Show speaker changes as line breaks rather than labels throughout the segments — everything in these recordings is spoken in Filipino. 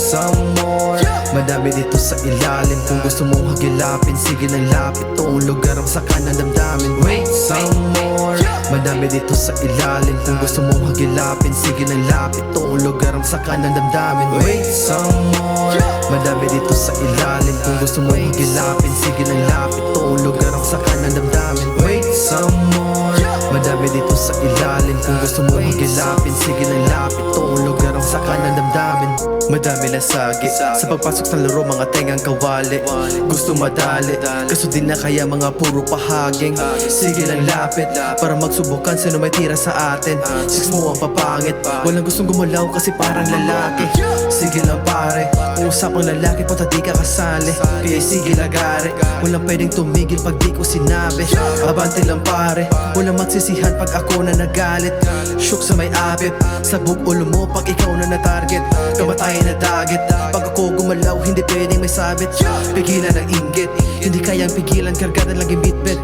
some more. Madami dito sa ilalim, kung gusto mong hagilapin, sige nang lapit. Toong lugar ang sa kanan damdamin. Wait some more. Madami dito sa ilalim, kung gusto mong hagilapin, sige nang lapit. Toong lugar ang sa kanan damdamin. Wait some more. Madami dito sa ilalim, kung gusto mong hagilapin, sige nang lapit. Toong lugar ang sa kanan damdamin. Wait some more. Madami dito sa ilalim, kung gusto mong hagilapin, sige nang lapit. Toong lugar ang sa kanan damdamin. Madami na sagi sa pagpasok ng laro, mga tengang kawali. Gusto madali, kaso di na kaya mga puro pahaging. Sige lang lapit, para magsubukan sino may tira sa atin. Six mo ang papangit, walang gustong gumalaw kasi parang lalaki. Sige lang pare, kung usapang lalaki punta di ka kasali. Kaya sige lagari, walang pwedeng tumigil pag di ko sinabi. Abante lang pare, walang magsisihan pag ako na nagalit. Shook sa may abit, sabog ulo mo pag ikaw na na-target. Kamatayan na dagit, pag ako gumalaw hindi pwedeng may sabit. Pigilan ang inggit, hindi kayang pigilan, karga na lang yung bitbit.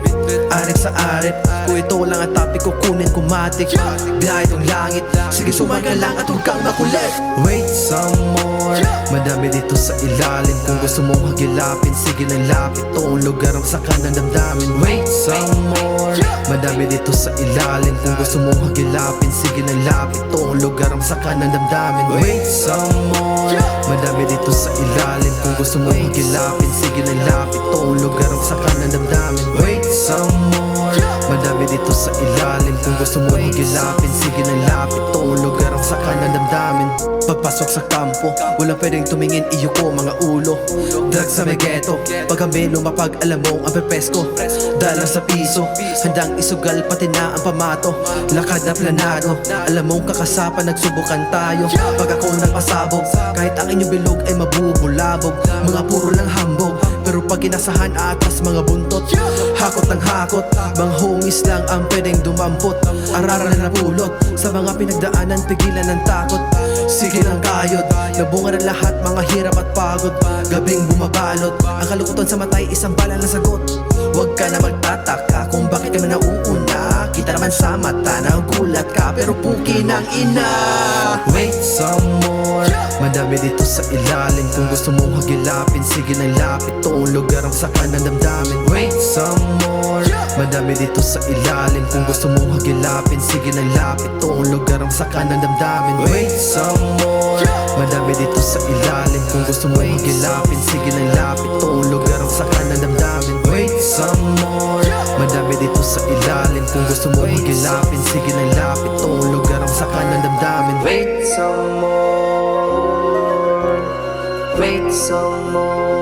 Arit sa arit, kung ito lang ang topic kukunin kumatik. Biyahe itong langit, sige sumagal lang at huwag kang makulit. Wait some more. Madami dito sa ilalim, kung gusto mong hagilapin, sige nang lapit. Toong lugar ang sa kanan damdamin. Wait some more. Madami dito sa ilalim, kung gusto mong hagilapin, sige nang lapit. Toong lugar ang sa kanan damdamin. Wait some more. Madami dito sa ilalim, kung gusto mong hagilapin, sige nang lapit. Toong lugar ang sa kanan damdamin. Wait some more. Madami dito sa ilalim, kung gusto mong hagilapin, sige nang lapit. Toong lugar ang sa kanan damdamin. Pagpasok sa kampo, walang pwedeng tumingin, iyo ko mga ulo. Drag sa megeto, pag kami lumapag alam mong ang pepesko. Dalang sa piso, handang isugal pati na ang pamato. Lakad na planado, alam mong kakasapan, nagsubukan tayo. Pag ako nagpasabog, kahit ang inyong bilog ay mabubulabog. Mga puro lang hambog, pero pag inasahan atras mga buntot. Hakot ng hakot, mga homies lang ang pwedeng dumampot. Araran na pulot, sa mga pinagdaanan pigilan ng takot. Sige lang kayod, nabunga na lahat mga hirap at pagod. Gabing bumabalot, ang kalukutan sa matay isang bala na sagot. Huwag ka na magtataka kung bakit kami nauuna. Kita naman sa mata na gulat ka, pero puki ng ina. Wait some more. Madami dito sa ilalim, kung gusto mong hagilapin, sige nang lapit. Toong lugar ang sa kanan damdamin. Wait some more. Madami dito sa ilalim, kung gusto mong hagilapin, sige nang lapit. Toong lugar ang sa kanan damdamin. Wait some more. Madami dito sa ilalim, kung gusto mong hagilapin, sige nang lapit. Toong lugar ang sa kanan damdamin. Wait some more. Madami dito sa ilalim, kung gusto mong hagilapin, sige nang lapit. Toong lugar ang sa kanan damdamin.
Wait some more. Wait some more.